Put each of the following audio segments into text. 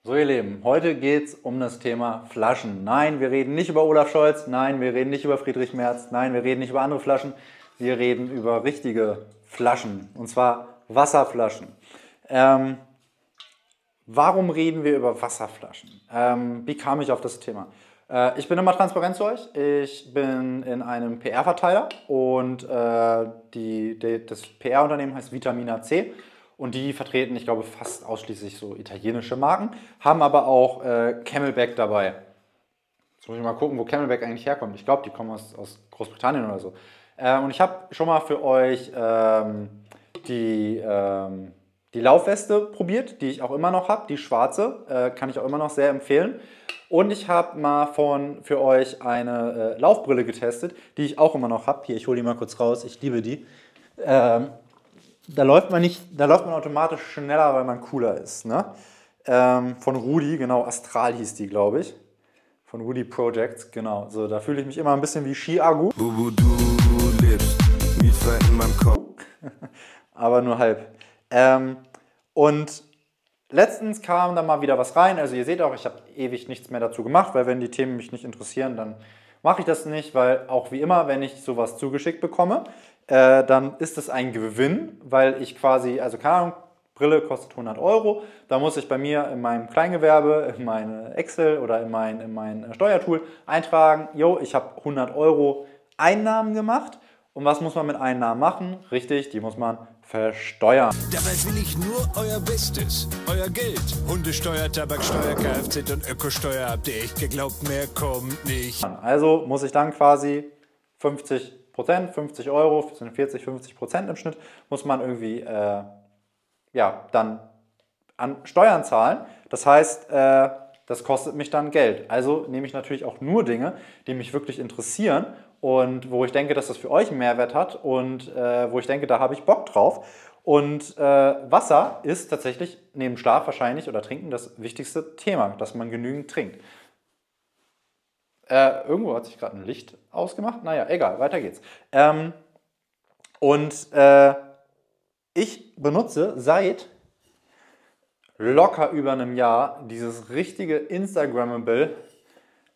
So ihr Lieben, heute geht es um das Thema Flaschen. Nein, wir reden nicht über Olaf Scholz, nein, wir reden nicht über Friedrich Merz, nein, wir reden nicht über andere Flaschen, wir reden über richtige Flaschen, und zwar Wasserflaschen. Warum reden wir über Wasserflaschen? Wie kam ich auf das Thema? Ich bin immer transparent zu euch, ich bin in einem PR-Verteiler und das PR-Unternehmen heißt Vitamina C. Und die vertreten, ich glaube, fast ausschließlich so italienische Marken, haben aber auch Camelback dabei. Jetzt muss ich mal gucken, wo Camelback eigentlich herkommt. Ich glaube, die kommen aus Großbritannien oder so. Und ich habe schon mal für euch die Laufweste probiert, die ich auch immer noch habe, die schwarze, kann ich auch immer noch sehr empfehlen. Und ich habe mal für euch eine Laufbrille getestet, die ich auch immer noch habe. Hier, ich hole die mal kurz raus, ich liebe die. Da läuft man automatisch schneller, weil man cooler ist. Ne? Von Rudi, genau, Astral hieß die, glaube ich. Von Rudi Projects, genau. So, da fühle ich mich immer ein bisschen wie Ski-Agu. Wo du lebst, Mieter in meinem Kopf. Aber nur halb. Und letztens kam da mal wieder was rein. Also ihr seht auch, ich habe ewig nichts mehr dazu gemacht, weil wenn die Themen mich nicht interessieren, dann mache ich das nicht, weil auch wie immer, wenn ich sowas zugeschickt bekomme, dann ist es ein Gewinn, weil ich quasi, also keine Ahnung, Brille kostet 100 Euro, da muss ich bei mir in meinem Kleingewerbe, in meine Excel oder in mein Steuertool eintragen, jo, ich habe 100 Euro Einnahmen gemacht. Und was muss man mit Einnahmen machen? Richtig, die muss man versteuern. Dabei will ich nur euer Bestes, euer Geld. Hundesteuer, Tabaksteuer, Kfz und Ökosteuer habt ihr echt geglaubt, mehr kommt nicht. Also muss ich dann quasi 50 Euro, sind 40-50% im Schnitt, muss man irgendwie dann an Steuern zahlen. Das heißt, das kostet mich dann Geld. Also nehme ich natürlich auch nur Dinge, die mich wirklich interessieren und wo ich denke, dass das für euch einen Mehrwert hat und wo ich denke, da habe ich Bock drauf. Und Wasser ist tatsächlich neben Schlaf wahrscheinlich oder Trinken das wichtigste Thema, dass man genügend trinkt. Irgendwo hat sich gerade ein Licht ausgemacht. Naja, egal, weiter geht's. Ich benutze seit locker über einem Jahr dieses richtige Instagrammable,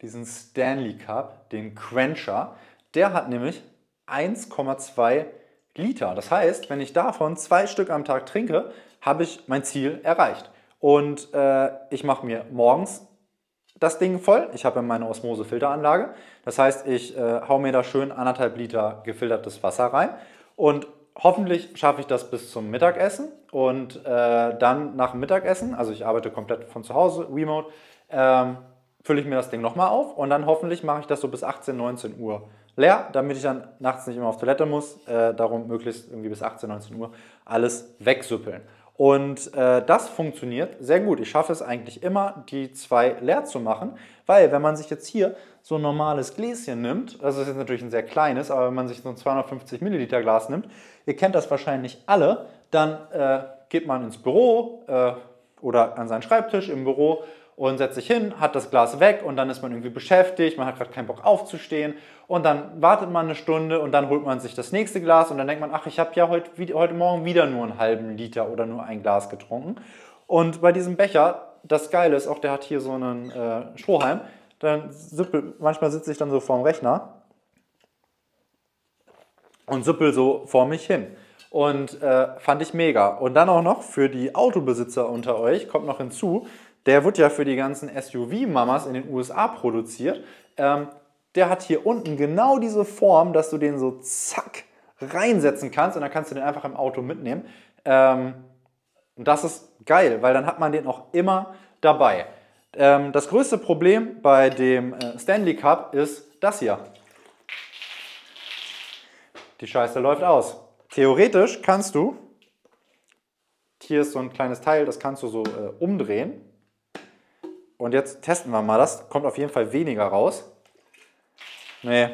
diesen Stanley Cup, den Quencher. Der hat nämlich 1,2 Liter. Das heißt, wenn ich davon 2 Stück am Tag trinke, habe ich mein Ziel erreicht. Und ich mache mir morgens das Ding voll. Ich habe meine Osmose-Filteranlage. Das heißt, ich hau mir da schön 1,5 Liter gefiltertes Wasser rein. Und hoffentlich schaffe ich das bis zum Mittagessen. Und dann nach dem Mittagessen, also ich arbeite komplett von zu Hause, remote, fülle ich mir das Ding nochmal auf. Und dann hoffentlich mache ich das so bis 18, 19 Uhr leer, damit ich dann nachts nicht immer auf Toilette muss. Darum möglichst irgendwie bis 18, 19 Uhr alles wegsüppeln. Und das funktioniert sehr gut. Ich schaffe es eigentlich immer, die 2 leer zu machen, weil wenn man sich jetzt hier so ein normales Gläschen nimmt, das ist jetzt natürlich ein sehr kleines, aber wenn man sich so ein 250 Milliliter Glas nimmt, ihr kennt das wahrscheinlich alle, dann geht man ins Büro oder an seinen Schreibtisch im Büro und setzt sich hin, hat das Glas weg und dann ist man irgendwie beschäftigt, man hat gerade keinen Bock aufzustehen und dann wartet man eine Stunde und dann holt man sich das nächste Glas und dann denkt man, ach, ich habe ja heute Morgen wieder nur einen halben Liter oder nur ein Glas getrunken. Und bei diesem Becher, das Geile ist auch, der hat hier so einen Strohhalm, manchmal sitze ich dann so vorm Rechner und süppel so vor mich hin. Und fand ich mega. Und dann auch noch für die Autobesitzer unter euch, kommt noch hinzu, der wird ja für die ganzen SUV-Mamas in den USA produziert. Der hat hier unten genau diese Form, dass du den so zack reinsetzen kannst und dann kannst du den einfach im Auto mitnehmen. Und das ist geil, weil dann hat man den auch immer dabei. Das größte Problem bei dem Stanley Cup ist das hier. Die Scheiße läuft aus. Theoretisch kannst du, hier ist so ein kleines Teil, das kannst du so umdrehen. Und jetzt testen wir mal das. Kommt auf jeden Fall weniger raus. Nee,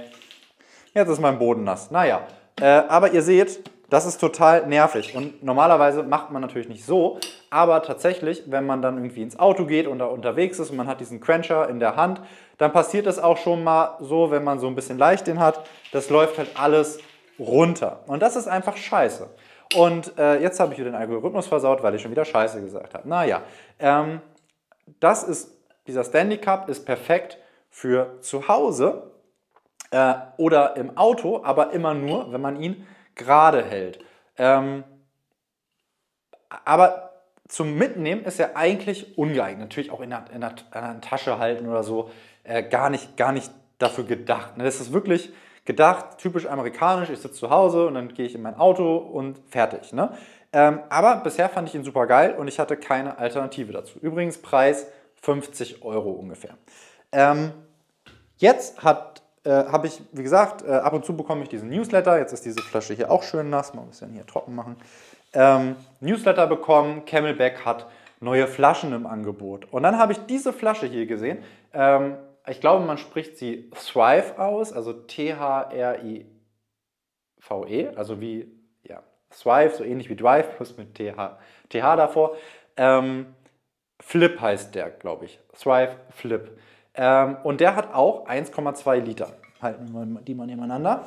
jetzt ist mein Boden nass. Naja, aber ihr seht, das ist total nervig. Und normalerweise macht man natürlich nicht so. Aber tatsächlich, wenn man dann irgendwie ins Auto geht und da unterwegs ist und man hat diesen Quencher in der Hand, dann passiert das auch schon mal so, wenn man so ein bisschen leicht den hat. Das läuft halt alles runter. Und das ist einfach scheiße. Und jetzt habe ich wieder den Algorithmus versaut, weil ich schon wieder Scheiße gesagt habe. Naja, dieser Stanley Cup ist perfekt für zu Hause oder im Auto, aber immer nur, wenn man ihn gerade hält. Aber zum Mitnehmen ist er eigentlich ungeeignet. Natürlich auch in der Tasche halten oder so. Gar nicht dafür gedacht. Ne? Das ist wirklich gedacht, typisch amerikanisch. Ich sitze zu Hause und dann gehe ich in mein Auto und fertig. Ne? Aber bisher fand ich ihn super geil und ich hatte keine Alternative dazu. Übrigens Preis 50 Euro ungefähr. Jetzt habe ich, wie gesagt, ab und zu bekomme ich diesen Newsletter. Jetzt ist diese Flasche hier auch schön nass. Mal ein bisschen hier trocken machen. Newsletter bekommen, Camelback hat neue Flaschen im Angebot. Und dann habe ich diese Flasche hier gesehen. Ich glaube, man spricht sie Thrive aus, also Thrive, also wie Thrive, so ähnlich wie Drive, plus mit TH davor. Flip heißt der, glaube ich. Thrive Flip. Und der hat auch 1,2 Liter. Halten wir die mal nebeneinander.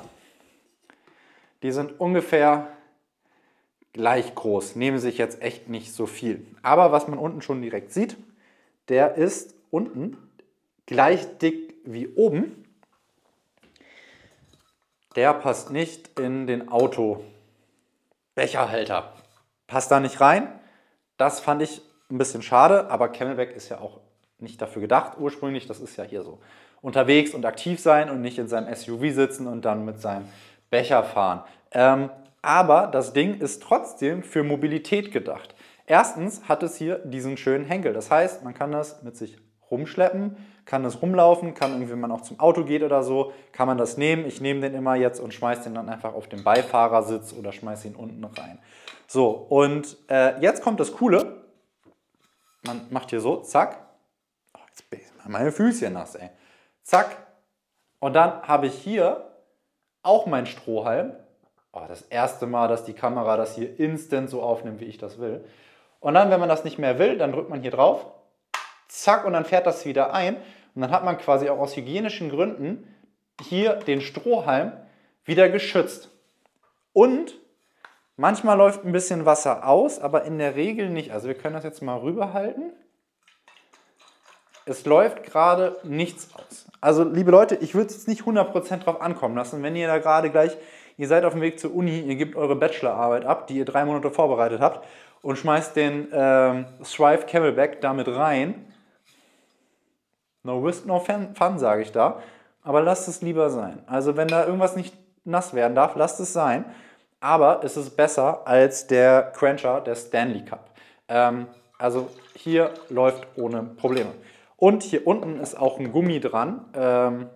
Die sind ungefähr gleich groß, nehmen sich jetzt echt nicht so viel. Aber was man unten schon direkt sieht, der ist unten gleich dick wie oben. Der passt nicht in den Autobecherhalter. Passt da nicht rein. Das fand ich ein bisschen schade, aber Camelback ist ja auch nicht dafür gedacht ursprünglich. Das ist ja hier so. Unterwegs und aktiv sein und nicht in seinem SUV sitzen und dann mit seinem Becher fahren. Aber das Ding ist trotzdem für Mobilität gedacht. Erstens hat es hier diesen schönen Henkel. Das heißt, man kann das mit sich rumschleppen, kann das rumlaufen, kann irgendwie, wenn man auch zum Auto geht oder so, kann man das nehmen. Ich nehme den immer jetzt und schmeiße den dann einfach auf den Beifahrersitz oder schmeiße ihn unten rein. So, und jetzt kommt das Coole. Man macht hier so, zack. Oh, jetzt bin ich meine Füßchen nass, ey. Zack. Und dann habe ich hier auch meinen Strohhalm. Oh, das erste Mal, dass die Kamera das hier instant so aufnimmt, wie ich das will. Und dann, wenn man das nicht mehr will, dann drückt man hier drauf. Zack, und dann fährt das wieder ein. Und dann hat man quasi auch aus hygienischen Gründen hier den Strohhalm wieder geschützt. Und manchmal läuft ein bisschen Wasser aus, aber in der Regel nicht. Also wir können das jetzt mal rüberhalten. Es läuft gerade nichts aus. Also liebe Leute, ich würde es jetzt nicht 100% drauf ankommen lassen, wenn ihr da gerade gleich, ihr seid auf dem Weg zur Uni, ihr gebt eure Bachelorarbeit ab, die ihr 3 Monate vorbereitet habt und schmeißt den Thrive Camelback damit rein. No risk, no fun, sage ich da. Aber lasst es lieber sein. Also wenn da irgendwas nicht nass werden darf, lasst es sein. Aber es ist besser als der Quencher, der Stanley Cup. Also hier läuft ohne Probleme. Und hier unten ist auch ein Gummi dran.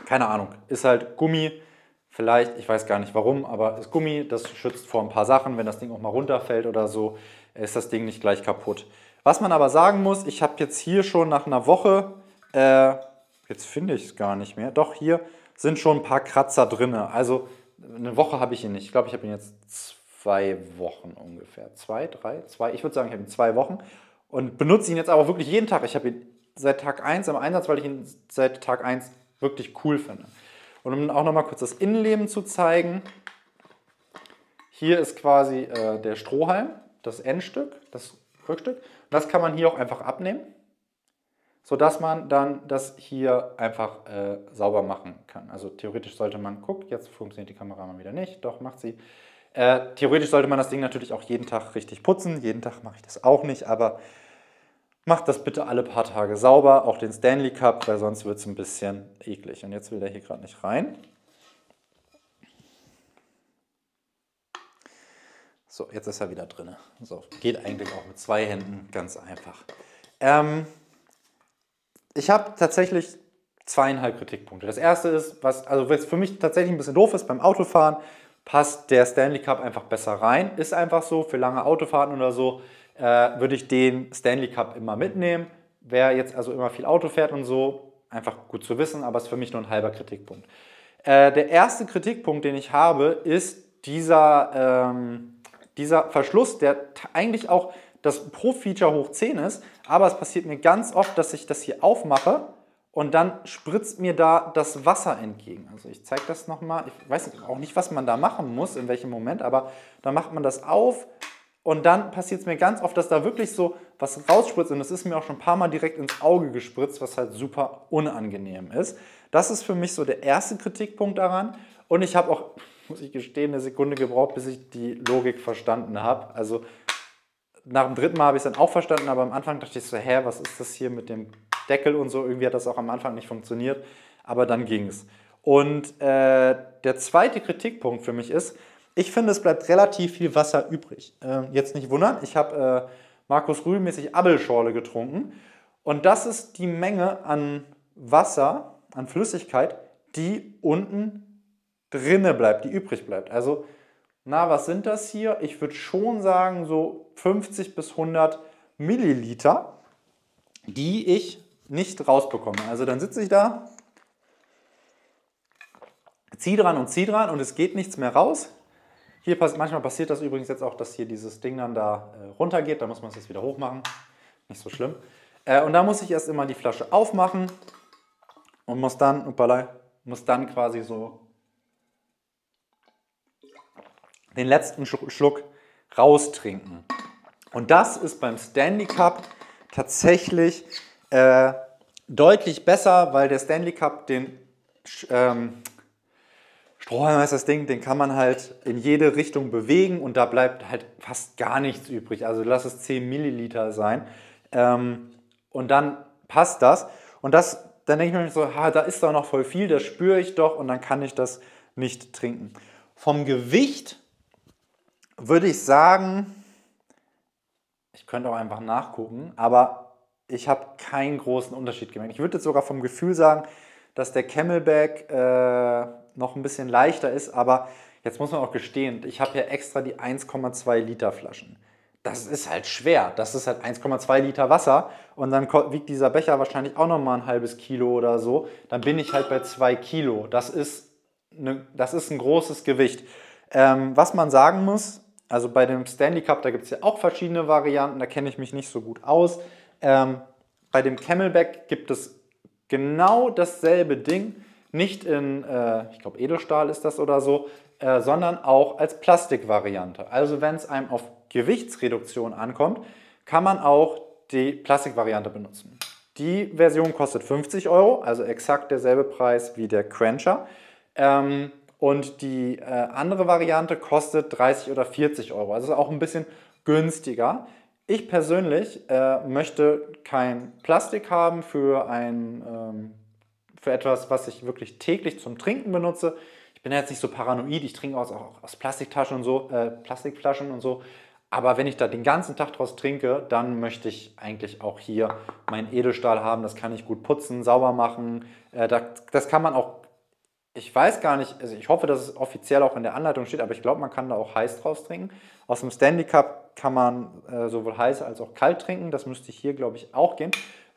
Keine Ahnung, ist halt Gummi. Vielleicht, ich weiß gar nicht warum, aber ist Gummi, das schützt vor ein paar Sachen. Wenn das Ding auch mal runterfällt oder so, ist das Ding nicht gleich kaputt. Was man aber sagen muss, ich habe jetzt hier schon nach einer Woche, jetzt finde ich es gar nicht mehr, doch hier sind schon ein paar Kratzer drin. Also eine Woche habe ich ihn nicht. Ich glaube, ich habe ihn jetzt 2 Wochen ungefähr. 2, 3, 2. Ich würde sagen, ich habe ihn 2 Wochen und benutze ihn jetzt aber wirklich jeden Tag. Ich habe ihn seit Tag 1 im Einsatz, weil ich ihn seit Tag 1 wirklich cool finde. Und um auch nochmal kurz das Innenleben zu zeigen, hier ist quasi der Strohhalm, das Endstück, das Rückstück. Das kann man hier auch einfach abnehmen, sodass man dann das hier einfach sauber machen kann. Also theoretisch sollte man, guck, jetzt funktioniert die Kamera mal wieder nicht, doch macht sie. Theoretisch sollte man das Ding natürlich auch jeden Tag richtig putzen. Jeden Tag mache ich das auch nicht, aber macht das bitte alle paar Tage sauber, auch den Stanley Cup, weil sonst wird es ein bisschen eklig. Und jetzt will der hier gerade nicht rein. So, jetzt ist er wieder drin. So, geht eigentlich auch mit 2 Händen, ganz einfach. Ich habe tatsächlich 2,5 Kritikpunkte. Das erste ist, was für mich tatsächlich ein bisschen doof ist, beim Autofahren passt der Stanley Cup einfach besser rein. Ist einfach so, für lange Autofahrten oder so würde ich den Stanley Cup immer mitnehmen. Wer jetzt also immer viel Auto fährt und so, einfach gut zu wissen, aber ist für mich nur ein halber Kritikpunkt. Der erste Kritikpunkt, den ich habe, ist dieser Verschluss, der eigentlich auch das Pro-Feature hoch 10 ist, aber es passiert mir ganz oft, dass ich das hier aufmache und dann spritzt mir da das Wasser entgegen. Also ich zeige das nochmal, ich weiß auch nicht, was man da machen muss, in welchem Moment, aber da macht man das auf Und dann passiert es mir ganz oft, dass da wirklich so was rausspritzt. Und das ist mir auch schon ein paar Mal direkt ins Auge gespritzt, was halt super unangenehm ist. Das ist für mich so der erste Kritikpunkt daran. Und ich habe auch, muss ich gestehen, eine Sekunde gebraucht, bis ich die Logik verstanden habe. Also nach dem dritten Mal habe ich es dann auch verstanden, aber am Anfang dachte ich so, hä, was ist das hier mit dem Deckel und so? Irgendwie hat das auch am Anfang nicht funktioniert, aber dann ging es. Und der zweite Kritikpunkt für mich ist, ich finde, es bleibt relativ viel Wasser übrig. Jetzt nicht wundern, ich habe Markus Rühl-mäßig Abelschorle getrunken und das ist die Menge an Wasser, an Flüssigkeit, die unten drinne bleibt, die übrig bleibt. Also, na, was sind das hier? Ich würde schon sagen, so 50 bis 100 Milliliter, die ich nicht rausbekomme. Also dann sitze ich da, ziehe dran und es geht nichts mehr raus. Hier manchmal passiert das übrigens jetzt auch, dass hier dieses Ding dann da runtergeht. Da muss man es jetzt wieder hochmachen. Nicht so schlimm. Und da muss ich erst immer die Flasche aufmachen und muss dann quasi so den letzten Schluck raustrinken. Und das ist beim Stanley Cup tatsächlich deutlich besser, weil der Stanley Cup, den Strohhalm heißt das Ding, den kann man halt in jede Richtung bewegen und da bleibt halt fast gar nichts übrig. Also lass es 10 Milliliter sein und dann passt das. Und dann denke ich mir so, da ist doch noch voll viel, das spüre ich doch und dann kann ich das nicht trinken. Vom Gewicht würde ich sagen, ich könnte auch einfach nachgucken, aber ich habe keinen großen Unterschied gemerkt. Ich würde jetzt sogar vom Gefühl sagen, dass der Camelback noch ein bisschen leichter ist, aber jetzt muss man auch gestehen, ich habe ja extra die 1,2 Liter Flaschen. Das ist halt schwer, das ist halt 1,2 Liter Wasser und dann wiegt dieser Becher wahrscheinlich auch nochmal ein halbes Kilo oder so. Dann bin ich halt bei 2 Kilo. Das ist ein großes Gewicht. Was man sagen muss, also bei dem Stanley Cup, da gibt es ja auch verschiedene Varianten, da kenne ich mich nicht so gut aus. Bei dem Camelback gibt es genau dasselbe Ding, nicht in, ich glaube Edelstahl ist das oder so, sondern auch als Plastikvariante. Also wenn es einem auf Gewichtsreduktion ankommt, kann man auch die Plastikvariante benutzen. Die Version kostet 50 €, also exakt derselbe Preis wie der Quencher. Und die andere Variante kostet 30 oder 40 €. Also ist auch ein bisschen günstiger. Ich persönlich möchte kein Plastik haben für etwas, was ich wirklich täglich zum Trinken benutze. Ich bin ja jetzt nicht so paranoid, ich trinke auch aus Plastiktaschen und so, Plastikflaschen und so. Aber wenn ich da den ganzen Tag draus trinke, dann möchte ich eigentlich auch hier meinen Edelstahl haben. Das kann ich gut putzen, sauber machen. Das kann man auch, ich weiß gar nicht, also ich hoffe, dass es offiziell auch in der Anleitung steht, aber ich glaube, man kann da auch heiß draus trinken. Aus dem Stanley Cup kann man sowohl heiß als auch kalt trinken. Das müsste hier, glaube ich, auch gehen.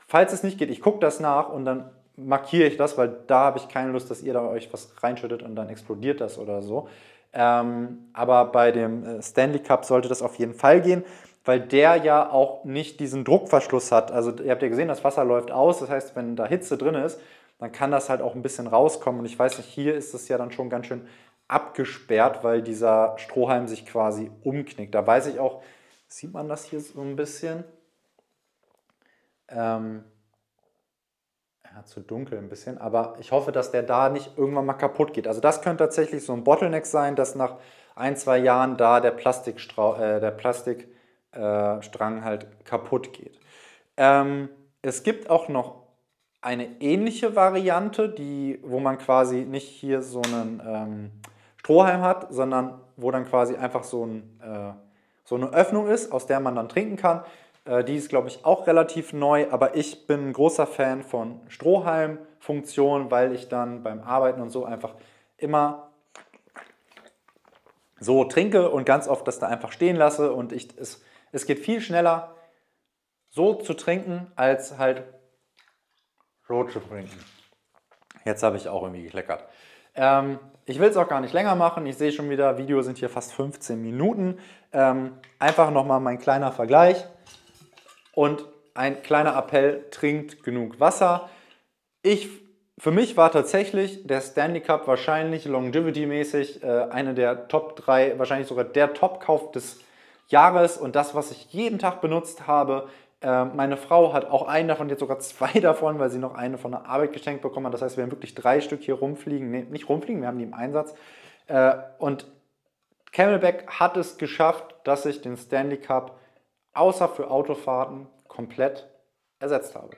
Falls es nicht geht, ich gucke das nach und dann markiere ich das, weil da habe ich keine Lust, dass ihr da euch was reinschüttet und dann explodiert das oder so. Aber bei dem Stanley Cup sollte das auf jeden Fall gehen, weil der ja auch nicht diesen Druckverschluss hat. Also ihr habt ja gesehen, das Wasser läuft aus, das heißt, wenn da Hitze drin ist, dann kann das halt auch ein bisschen rauskommen. Und ich weiß nicht, hier ist es ja dann schon ganz schön abgesperrt, weil dieser Strohhalm sich quasi umknickt. Da weiß ich auch, sieht man das hier so ein bisschen? Zu dunkel ein bisschen, aber ich hoffe, dass der da nicht irgendwann mal kaputt geht. Also das könnte tatsächlich so ein Bottleneck sein, dass nach 1-2 Jahren da der Plastikstrang halt kaputt geht. Es gibt auch noch eine ähnliche Variante, wo man quasi nicht hier so einen Strohhalm hat, sondern wo dann quasi einfach so eine Öffnung ist, aus der man dann trinken kann. Die ist, glaube ich, auch relativ neu, aber ich bin ein großer Fan von Strohhalmfunktion, weil ich dann beim Arbeiten und so einfach immer so trinke und ganz oft das da einfach stehen lasse und es geht viel schneller so zu trinken, als halt so zu trinken. Jetzt habe ich auch irgendwie gekleckert. Ich will es auch gar nicht länger machen. Ich sehe schon wieder, Video sind hier fast 15 Minuten. Einfach nochmal mein kleiner Vergleich. Und ein kleiner Appell, trinkt genug Wasser. Für mich war tatsächlich der Stanley Cup wahrscheinlich longevity-mäßig eine der Top 3, wahrscheinlich sogar der Top-Kauf des Jahres und das, was ich jeden Tag benutzt habe. Meine Frau hat auch einen davon, jetzt sogar 2 davon, weil sie noch eine von der Arbeit geschenkt bekommen hat. Das heißt, wir haben wirklich 3 Stück hier rumfliegen. Nee, nicht rumfliegen, wir haben die im Einsatz. Und Camelback hat es geschafft, dass ich den Stanley Cup außer für Autofahrten komplett ersetzt habe.